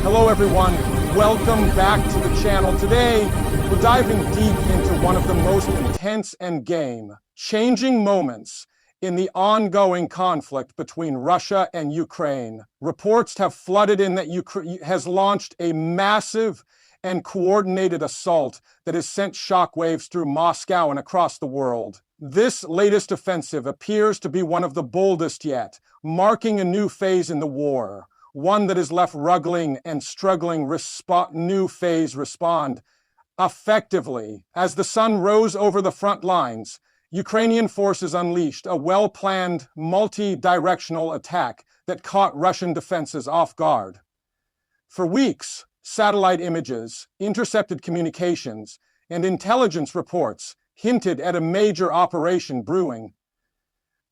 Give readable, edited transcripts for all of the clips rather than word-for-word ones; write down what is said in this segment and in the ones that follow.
Hello everyone, welcome back to the channel. Today, we're diving deep into one of the most intense and game-changing moments in the ongoing conflict between Russia and Ukraine. Reports have flooded in that Ukraine has launched a massive and coordinated assault that has sent shockwaves through Moscow and across the world. This latest offensive appears to be one of the boldest yet, marking a new phase in the war. One that is left ruggling and struggling respond effectively. As the sun rose over the front lines, Ukrainian forces unleashed a well-planned, multi-directional attack that caught Russian defenses off guard. For weeks, satellite images, intercepted communications, and intelligence reports hinted at a major operation brewing.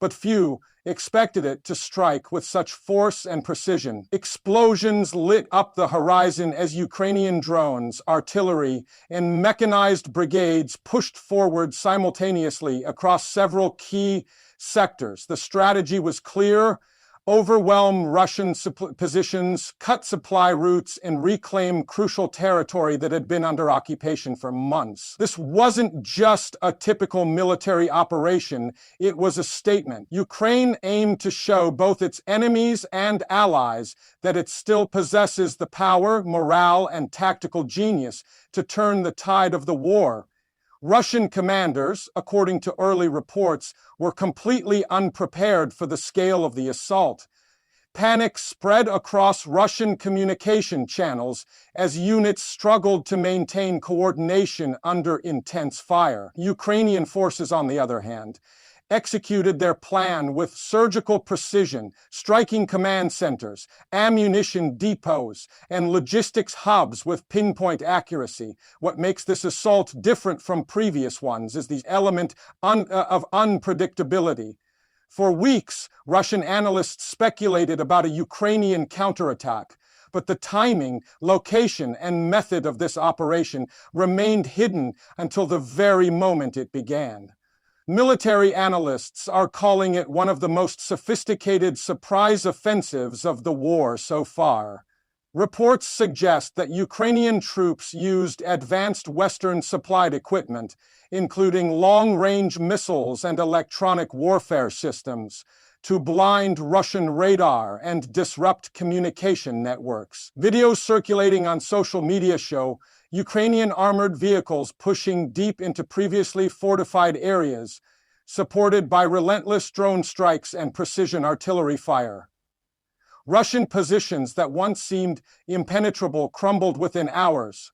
But few expected it to strike with such force and precision. Explosions lit up the horizon as Ukrainian drones, artillery, and mechanized brigades pushed forward simultaneously across several key sectors. The strategy was clear: overwhelm Russian positions, cut supply routes, and reclaim crucial territory that had been under occupation for months. This wasn't just a typical military operation, it was a statement. Ukraine aimed to show both its enemies and allies that it still possesses the power, morale, and tactical genius to turn the tide of the war. Russian commanders, according to early reports, were completely unprepared for the scale of the assault. Panic spread across Russian communication channels as units struggled to maintain coordination under intense fire. Ukrainian forces, on the other hand, executed their plan with surgical precision, striking command centers, ammunition depots, and logistics hubs with pinpoint accuracy. What makes this assault different from previous ones is the element of unpredictability. For weeks, Russian analysts speculated about a Ukrainian counterattack, but the timing, location, and method of this operation remained hidden until the very moment it began. Military analysts are calling it one of the most sophisticated surprise offensives of the war so far. Reports suggest that Ukrainian troops used advanced Western-supplied equipment, including long-range missiles and electronic warfare systems, to blind Russian radar and disrupt communication networks. Videos circulating on social media show Ukrainian armored vehicles pushing deep into previously fortified areas, supported by relentless drone strikes and precision artillery fire. Russian positions that once seemed impenetrable crumbled within hours.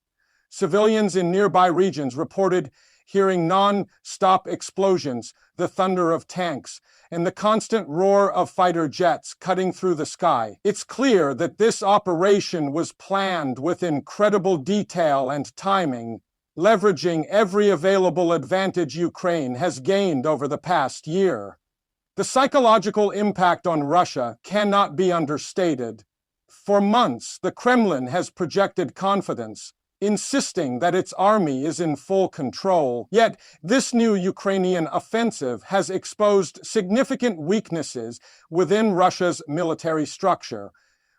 Civilians in nearby regions reported hearing non-stop explosions, the thunder of tanks, and the constant roar of fighter jets cutting through the sky. It's clear that this operation was planned with incredible detail and timing, leveraging every available advantage Ukraine has gained over the past year. The psychological impact on Russia cannot be understated. For months, the Kremlin has projected confidence, insisting that its army is in full control. Yet, this new Ukrainian offensive has exposed significant weaknesses within Russia's military structure.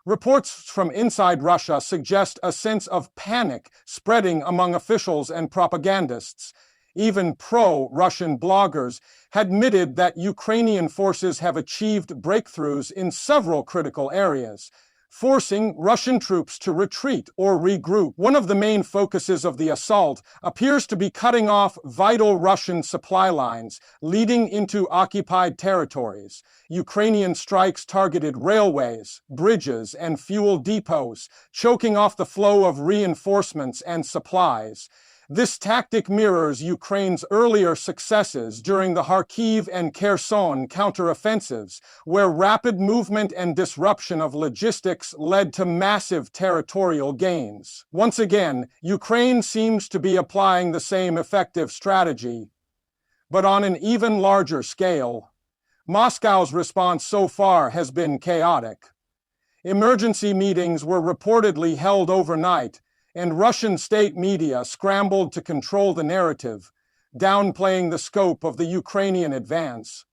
Reports from inside Russia suggest a sense of panic spreading among officials and propagandists. Even pro-Russian bloggers admitted that Ukrainian forces have achieved breakthroughs in several critical areas, forcing Russian troops to retreat or regroup. One of the main focuses of the assault appears to be cutting off vital Russian supply lines leading into occupied territories. Ukrainian strikes targeted railways, bridges, and fuel depots, choking off the flow of reinforcements and supplies. This tactic mirrors Ukraine's earlier successes during the Kyiv and Kherson counteroffensives, where rapid movement and disruption of logistics led to massive territorial gains. Once again, Ukraine seems to be applying the same effective strategy, but on an even larger scale. Moscow's response so far has been chaotic. Emergency meetings were reportedly held overnight, and Russian state media scrambled to control the narrative, downplaying the scope of the Ukrainian advance.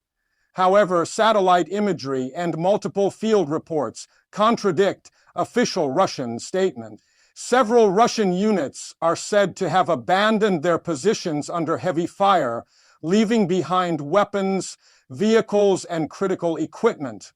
However, satellite imagery and multiple field reports contradict official Russian statement. Several Russian units are said to have abandoned their positions under heavy fire, leaving behind weapons, vehicles, and critical equipment.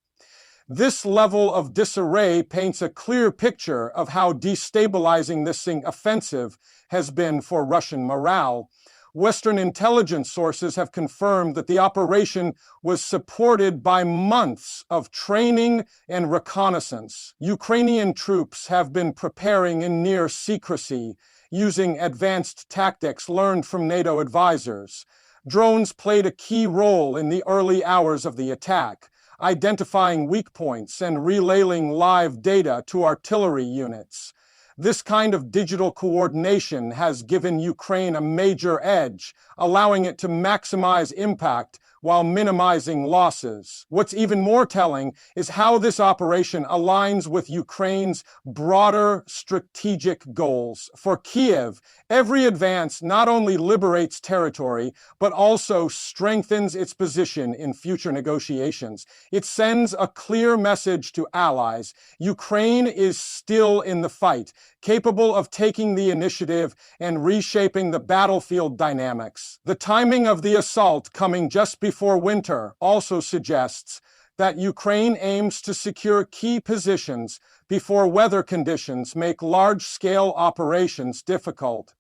This level of disarray paints a clear picture of how destabilizing this offensive has been for Russian morale. Western intelligence sources have confirmed that the operation was supported by months of training and reconnaissance. Ukrainian troops have been preparing in near secrecy, using advanced tactics learned from NATO advisors. Drones played a key role in the early hours of the attack, identifying weak points and relaying live data to artillery units. This kind of digital coordination has given Ukraine a major edge, allowing it to maximize impact while minimizing losses. What's even more telling is how this operation aligns with Ukraine's broader strategic goals. For Kyiv, every advance not only liberates territory, but also strengthens its position in future negotiations. It sends a clear message to allies: Ukraine is still in the fight, capable of taking the initiative and reshaping the battlefield dynamics. The timing of the assault, coming just before winter, also suggests that Ukraine aims to secure key positions before weather conditions make large-scale operations difficult.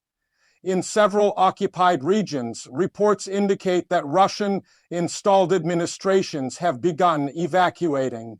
In several occupied regions, reports indicate that Russian-installed administrations have begun evacuating.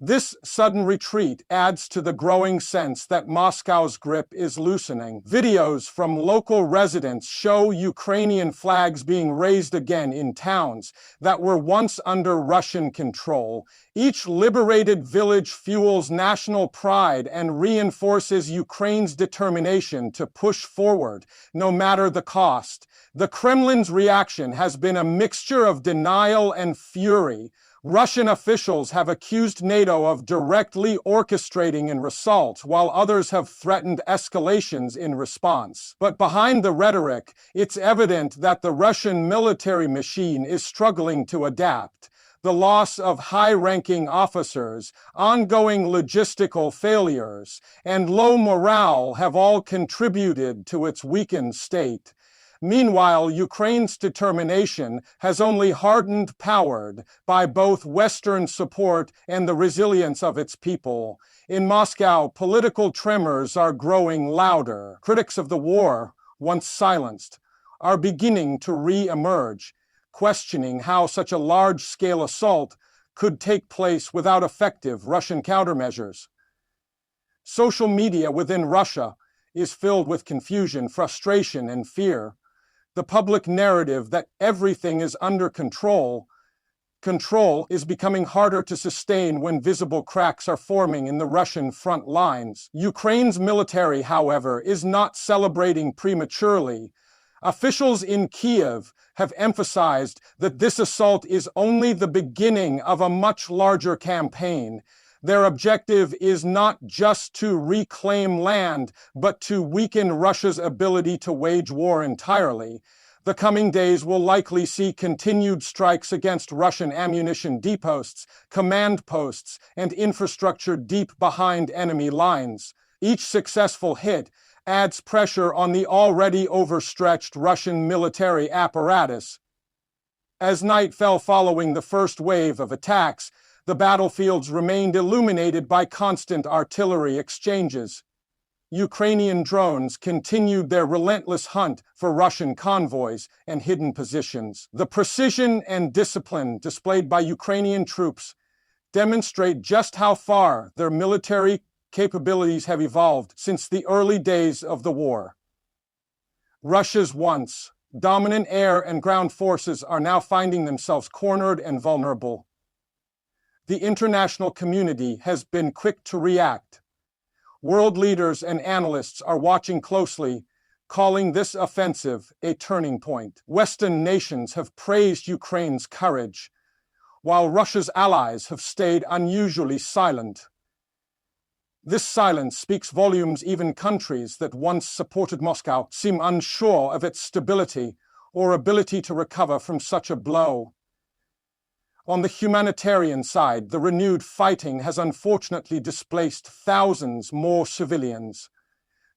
This sudden retreat adds to the growing sense that Moscow's grip is loosening. Videos from local residents show Ukrainian flags being raised again in towns that were once under Russian control. Each liberated village fuels national pride and reinforces Ukraine's determination to push forward, no matter the cost. The Kremlin's reaction has been a mixture of denial and fury. Russian officials have accused NATO of directly orchestrating an assault, while others have threatened escalations in response. But behind the rhetoric, it's evident that the Russian military machine is struggling to adapt. The loss of high-ranking officers, ongoing logistical failures, and low morale have all contributed to its weakened state. Meanwhile, Ukraine's determination has only hardened, powered by both Western support and the resilience of its people. In Moscow, political tremors are growing louder. Critics of the war, once silenced, are beginning to re-emerge, questioning how such a large-scale assault could take place without effective Russian countermeasures. Social media within Russia is filled with confusion, frustration, and fear. The public narrative that everything is under control is becoming harder to sustain when visible cracks are forming in the Russian front lines. Ukraine's military, however, is not celebrating prematurely. Officials in Kyiv have emphasized that this assault is only the beginning of a much larger campaign. Their objective is not just to reclaim land, but to weaken Russia's ability to wage war entirely. The coming days will likely see continued strikes against Russian ammunition depots, command posts, and infrastructure deep behind enemy lines. Each successful hit adds pressure on the already overstretched Russian military apparatus. As night fell following the first wave of attacks, the battlefields remained illuminated by constant artillery exchanges. Ukrainian drones continued their relentless hunt for Russian convoys and hidden positions. The precision and discipline displayed by Ukrainian troops demonstrate just how far their military capabilities have evolved since the early days of the war. Russia's once dominant air and ground forces are now finding themselves cornered and vulnerable. The international community has been quick to react. World leaders and analysts are watching closely, calling this offensive a turning point. Western nations have praised Ukraine's courage, while Russia's allies have stayed unusually silent. This silence speaks volumes. Even countries that once supported Moscow seem unsure of its stability or ability to recover from such a blow. On the humanitarian side, the renewed fighting has unfortunately displaced thousands more civilians.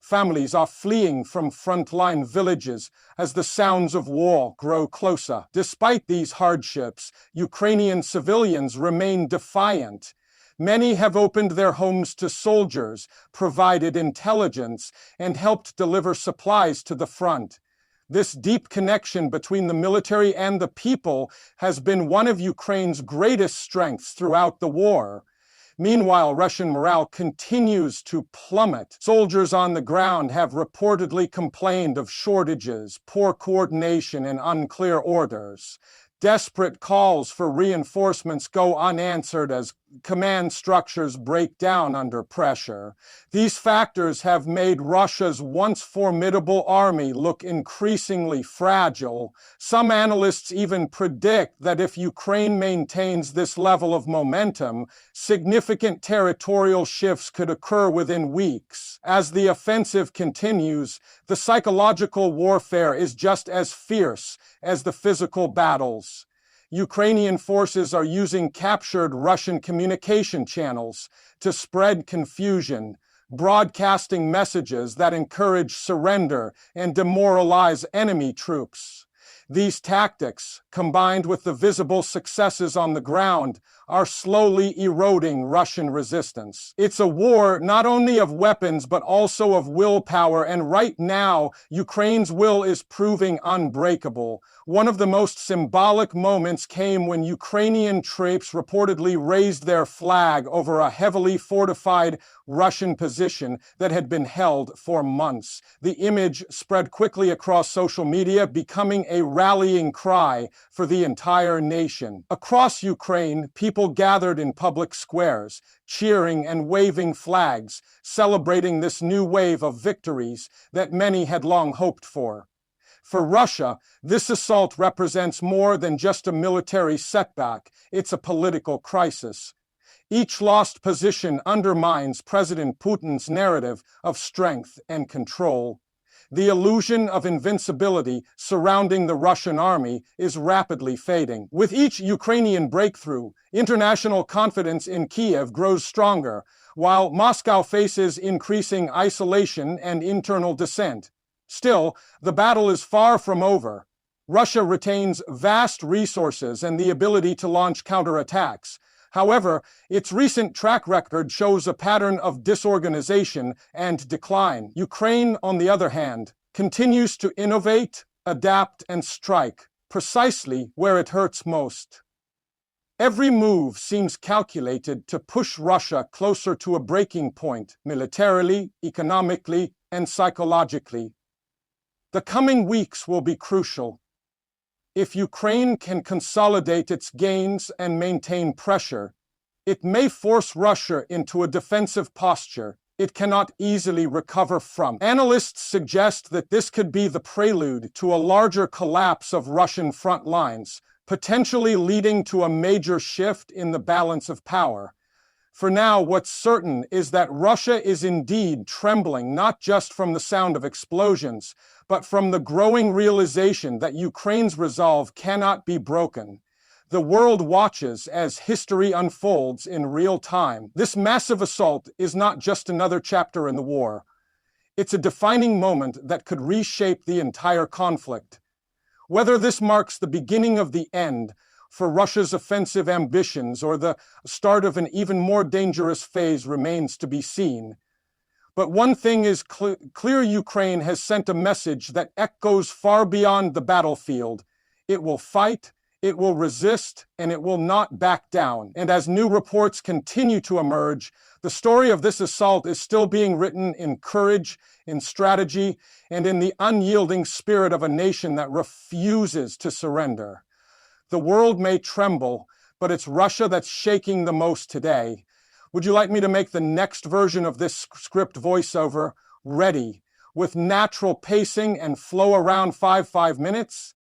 Families are fleeing from frontline villages as the sounds of war grow closer. Despite these hardships, Ukrainian civilians remain defiant. Many have opened their homes to soldiers, provided intelligence, and helped deliver supplies to the front. This deep connection between the military and the people has been one of Ukraine's greatest strengths throughout the war. Meanwhile, Russian morale continues to plummet. Soldiers on the ground have reportedly complained of shortages, poor coordination, and unclear orders. Desperate calls for reinforcements go unanswered as command structures break down under pressure. These factors have made Russia's once formidable army look increasingly fragile. Some analysts even predict that if Ukraine maintains this level of momentum, significant territorial shifts could occur within weeks. As the offensive continues, the psychological warfare is just as fierce as the physical battles. Ukrainian forces are using captured Russian communication channels to spread confusion, broadcasting messages that encourage surrender and demoralize enemy troops. These tactics, combined with the visible successes on the ground, are slowly eroding Russian resistance. It's a war not only of weapons but also of willpower, and right now, Ukraine's will is proving unbreakable. One of the most symbolic moments came when Ukrainian troops reportedly raised their flag over a heavily fortified Russian position that had been held for months. The image spread quickly across social media, becoming a rallying cry for the entire nation. Across Ukraine, people gathered in public squares, cheering and waving flags, celebrating this new wave of victories that many had long hoped for. For Russia, this assault represents more than just a military setback, it's a political crisis. Each lost position undermines President Putin's narrative of strength and control. The illusion of invincibility surrounding the Russian army is rapidly fading. With each Ukrainian breakthrough, international confidence in Kyiv grows stronger, while Moscow faces increasing isolation and internal dissent. Still, the battle is far from over. Russia retains vast resources and the ability to launch counterattacks. However, its recent track record shows a pattern of disorganization and decline. Ukraine, on the other hand, continues to innovate, adapt, and strike, precisely where it hurts most. Every move seems calculated to push Russia closer to a breaking point, militarily, economically, and psychologically. The coming weeks will be crucial. If Ukraine can consolidate its gains and maintain pressure, it may force Russia into a defensive posture it cannot easily recover from. Analysts suggest that this could be the prelude to a larger collapse of Russian front lines, potentially leading to a major shift in the balance of power. For now, what's certain is that Russia is indeed trembling, not just from the sound of explosions, but from the growing realization that Ukraine's resolve cannot be broken. The world watches as history unfolds in real time. This massive assault is not just another chapter in the war. It's a defining moment that could reshape the entire conflict. Whether this marks the beginning of the end for Russia's offensive ambitions or the start of an even more dangerous phase remains to be seen. But one thing is clear: Ukraine has sent a message that echoes far beyond the battlefield. It will fight, it will resist, and it will not back down. And as new reports continue to emerge, the story of this assault is still being written in courage, in strategy, and in the unyielding spirit of a nation that refuses to surrender. The world may tremble, but it's Russia that's shaking the most today. Would you like me to make the next version of this script voiceover ready, with natural pacing and flow around 5 minutes?